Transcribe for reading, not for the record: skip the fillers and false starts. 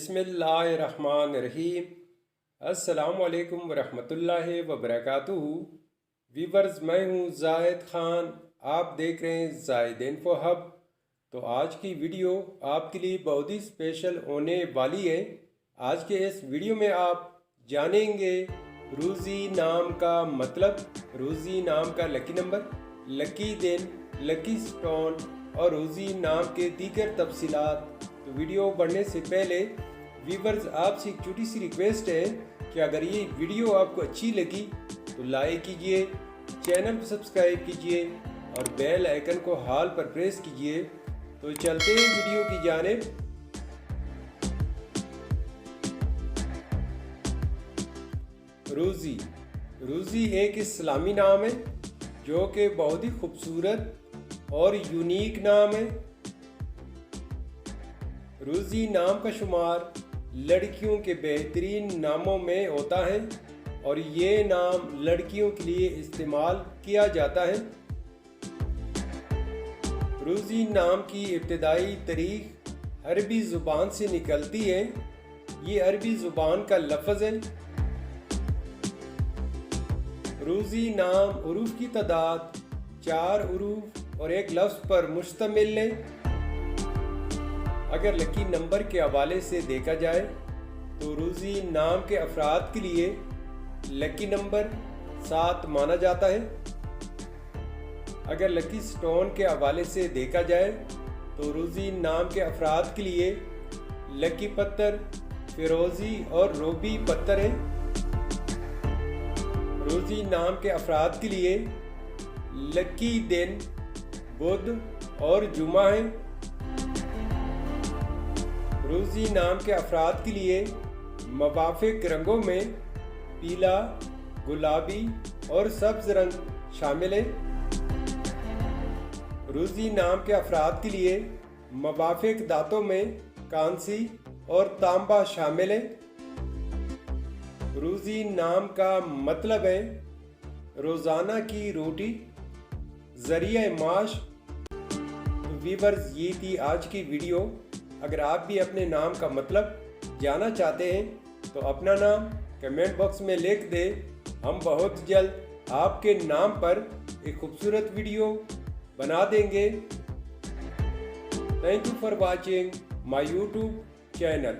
बिस्मिल्लाहिर्रहमानिर्रहीम। अस्सलाम वालेकुम वरहमतुल्लाहि वबरकातुहू। वीवर्स, मैं हूँ जाहिद ख़ान, आप देख रहे हैं जाहिद इन्फो हब। तो आज की वीडियो आपके लिए बहुत ही स्पेशल होने वाली है। आज के इस वीडियो में आप जानेंगे रूज़ी नाम का मतलब, रूज़ी नाम का लकी नंबर, लकी दिन, लकी स्टोन और रूज़ी नाम के दीगर तफसीलात। तो वीडियो बढ़ने से पहले व्यूवर्स, आपसे एक छोटी सी रिक्वेस्ट है कि अगर ये वीडियो आपको अच्छी लगी तो लाइक कीजिए, चैनल को सब्सक्राइब कीजिए और बेल आइकन को हाल पर प्रेस कीजिए। तो चलते हैं वीडियो की जानिब। रूज़ी एक इस्लामी नाम है जो कि बहुत ही खूबसूरत और यूनिक नाम है। रूज़ी नाम का शुमार लड़कियों के बेहतरीन नामों में होता है और ये नाम लड़कियों के लिए इस्तेमाल किया जाता है। रूज़ी नाम की इब्तिदाई तारीख अरबी ज़ुबान से निकलती है। ये अरबी ज़ुबान का लफ्ज़ है। रूज़ी नाम उरूफ की तादाद 4 उरूफ और एक लफ्ज़ पर मुश्तमिल है। अगर लकी नंबर के हवाले से देखा जाए तो रूज़ी नाम के अफराद के लिए लकी नंबर 7 माना जाता है। अगर लकी स्टोन के हवाले से देखा जाए तो रूज़ी नाम के अफराद के लिए लकी पत्थर फिरोज़ी और रूबी पत्थर है। रूज़ी नाम के अफराद के लिए लकी दिन बुध और जुमा है। रूज़ी नाम के अफराद के लिए मुवाफ़िक रंगों में पीला, गुलाबी और सब्ज़ रंग शामिल है। रूज़ी नाम के अफराद के लिए मुवाफ़िक दांतों में कांसी और तांबा शामिल है। रूज़ी नाम का मतलब है रोज़ाना की रोटी, ज़रिया माश। व्यूअर्स, ये थी आज की वीडियो। अगर आप भी अपने नाम का मतलब जानना चाहते हैं तो अपना नाम कमेंट बॉक्स में लिख दें। हम बहुत जल्द आपके नाम पर एक खूबसूरत वीडियो बना देंगे। Thank you for watching my YouTube channel.